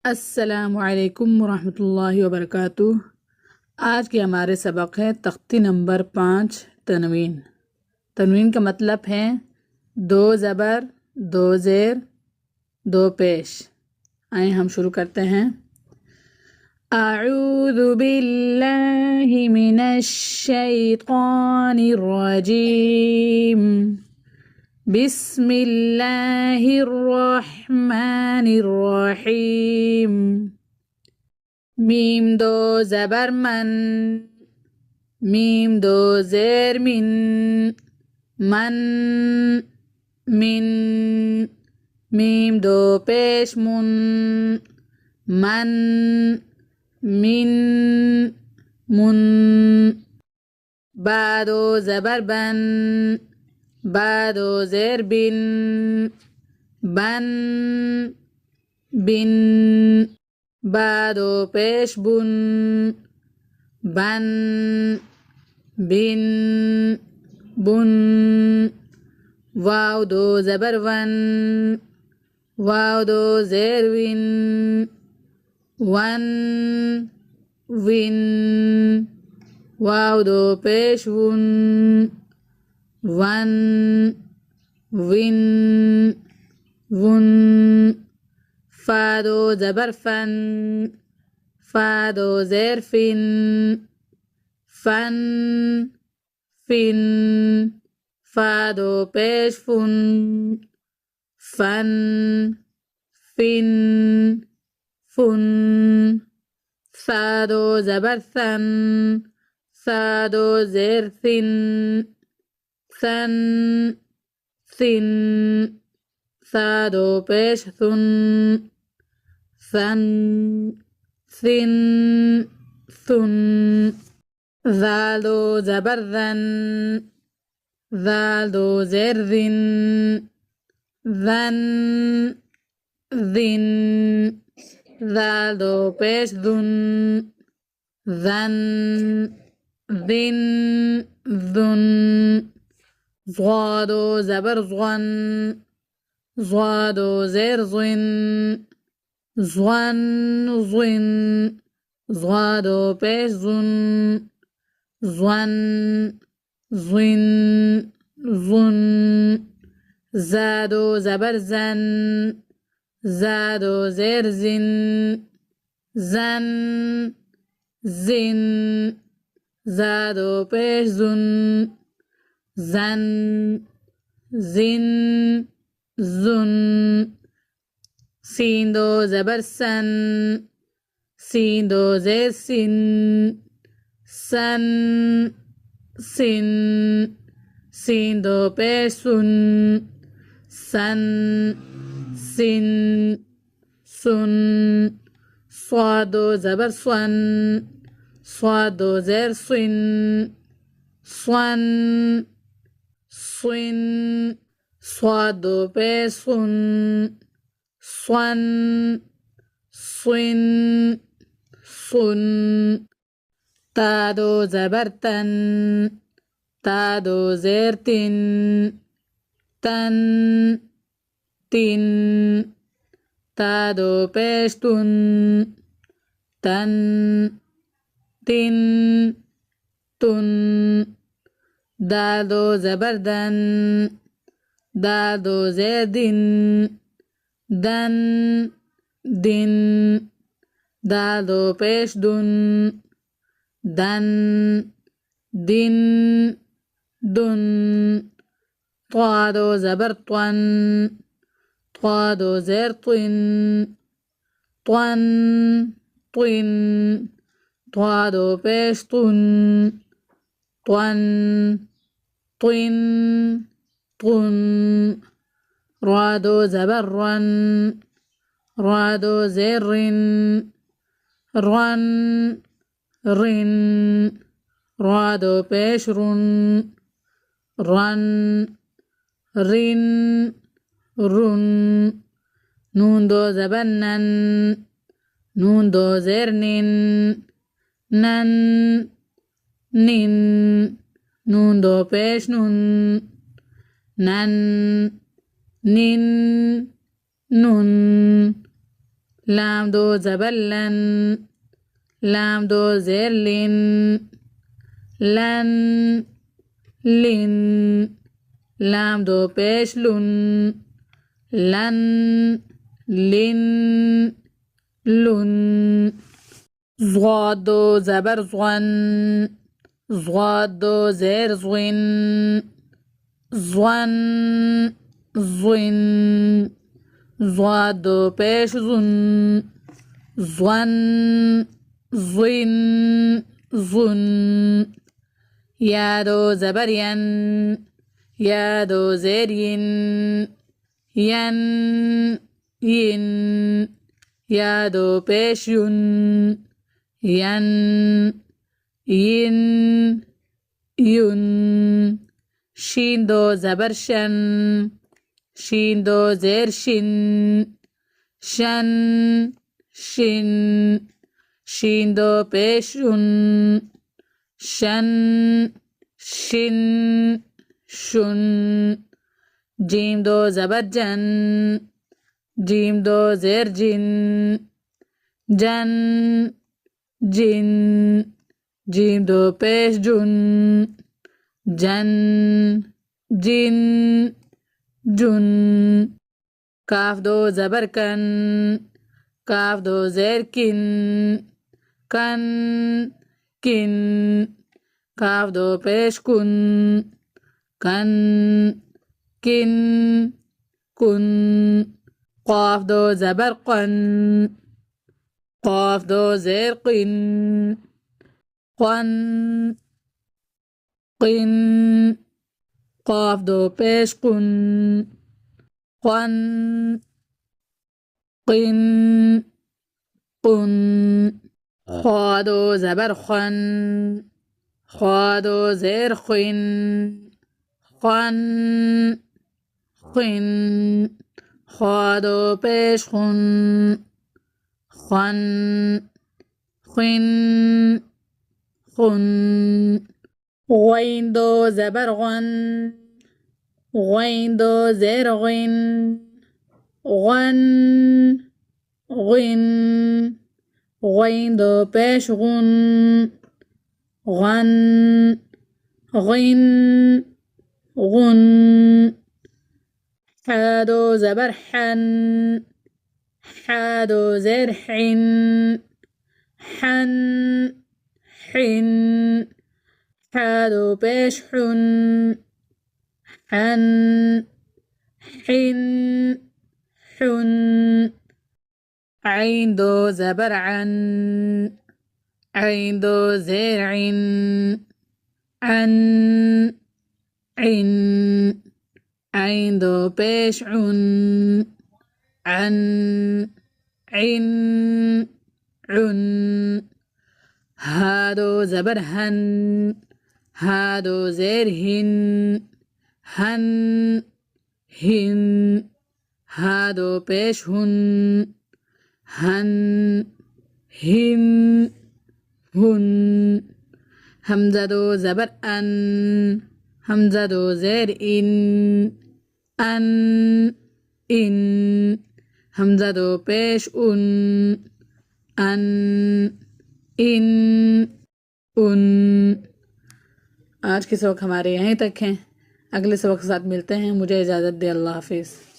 अस्सलामुअलैकुम वरहमतुल्लाहि वबरकातुह। आज के हमारे सबक है तख्ती नंबर 5 तनवीन। तनवीन का मतलब है दो ज़बर, दो ज़ेर, दो पेश। आइए हम शुरू करते हैं। अऊज़ु बिल्लाहि मिनश शैतानिर रजीम। बिस्मिल्लाहिर्रहमानिर्रहीम। मीम दो ज़बर मन, मीम दो ज़ेर मिन, मन मिन। मीम दो पेश मुन, मन मिन मुन। बा दो ज़बर बन, बा दो ज़ेर बिन, बन बिन। बा दो पेश बुन, बन बिन बुन। वाव दो ज़बर वन, वाव दो ज़ेर विन, वन विन। वाव दो पेश वुन, वन विन वुन। फा दो ज़बर फन, फा दो ज़ेर फिन, फन फिन। फा दो पेश फुन, फन फिन फुन। सा दो ज़बर सन, सा दो ज़ेर सिन, सन सिन। सा दो पेश सुन, सन सिन सुन। ज़ाल दो ज़बर ज़न, ज़ाल दो ज़ेर ज़िन, ज़न ज़िन। ज़ाल दो पेश ज़ुन, ज़न ज़िन ज़ुन। ज़ा दो ज़बर ज़न, ज़ा दो ज़ेर ज़िन, ज़न ज़िन। ज़ा दो पेश ज़ुन, ज़न ज़िन ज़ुन। ज़ा दो ज़बर ज़न, ज़ा दो ज़ेर ज़िन, ज़न ज़िन। ज़ा दो पेश ज़ुन, ज़न ज़िन ज़ुन। सीन दो ज़बर सन, सीन दो ज़ेर सिन, सन सिन। सीन दो पेश सुन, सन सिन सुन। स्वाद दो ज़बर स्वन, स्वाद दो ज़ेर सिन, स्वन स्विन। स्वाद दो पेश सुन, स्वन स्विन सुन। ता दो ज़बर तन, ता दो ज़ेर तिन, तन तिन। ता दो पेश तुन, तन तिन तुन। दा दो ज़बर दन, दा दो ज़ेर दिन, दन दिन। दा दो पेश दुन, दन दिन दुन। त्वा दो ज़बर त्वन, त्वा दो ज़ेर त्विन, त्वन त्विन। त्वा दो पेश तुन, त्वन त्विन त्वुन। रा दो ज़बर रन, रा दो ज़ेर रिन, रन रिन। रा दो पेश रुन, रन रिन रुन। नून दो ज़बर नन, नून दो ज़ेर निन, नन निन। नून दो पेश नुन, नन निन नुन। लाम दो ज़बर लन, लाम दो ज़ेर लिन, लन लिन, लाम दो पेश लुन, लन लिन लुन। ज़ाद दो ज़बर ज़न, ज़ाद दो ज़ेर ज़िन, ज़न ज़िन, ज़ाद दो पेश ज़ुन, ज़न ज़िन ज़ुन। या दो ज़बर यन, या दो ज़ेर यिन, यन यिन, या दो पेश युन, यन यिन युन। शीन दो ज़बर शन, शीन दो ज़ेर शिन, शन शिन, शीन दो पेश शुन, शन शिन शुन। जीम दो ज़बर जन, जीम दो ज़ेर जिन, जन जिन, जीम दो पेश जुन, जन जिन जुन। काफ दो ज़बर कन, काफ दो ज़ेर किन, कन किन, काफ दो पेश कुन, कन किन कुन। क़ाफ दो ज़बर क़न, क़ाफ दो ज़ेर क़िन, क़न क़िन, क़ाफ दो पेश कुन, क़न क़िन कुन। ख़ा दो ज़बर ख़न, ख़ा दो ज़ेर ख़िन, ख़न ख़िन, ख़ा दो पेश ख़ुन, ख़न ख़िन ख़ुन। ग़ैन दो ज़बर ग़न, ग़ैन दो ज़ेर ग़िन, ग़न ग़िन, ग़ैन दो पेश ग़ुन, ग़न ग़िन ग़ुन। हा दो ज़बर हन, हा दो ज़ेर हिन, हन हिन, हा दो पेश हुन, हन हिन हुन। عين दो ज़बर عن, عين दो ज़ेर عن, عن عن, عين दो पेश عن, عن عن عن। हा दो ज़बर हन, हा दो ज़ेर हिन, हन हिन, हा दो पेश हुन, हन हिन हुन। हमज़ा दो ज़बर अन, हमज़ा दो ज़ेर इन, अन इन, हमज़ा दो पेश उन, अन इन उन। आज के सबक हमारे यहीं तक हैं। अगले सबक के साथ मिलते हैं। मुझे इजाज़त दे। अल्लाह हाफिज़।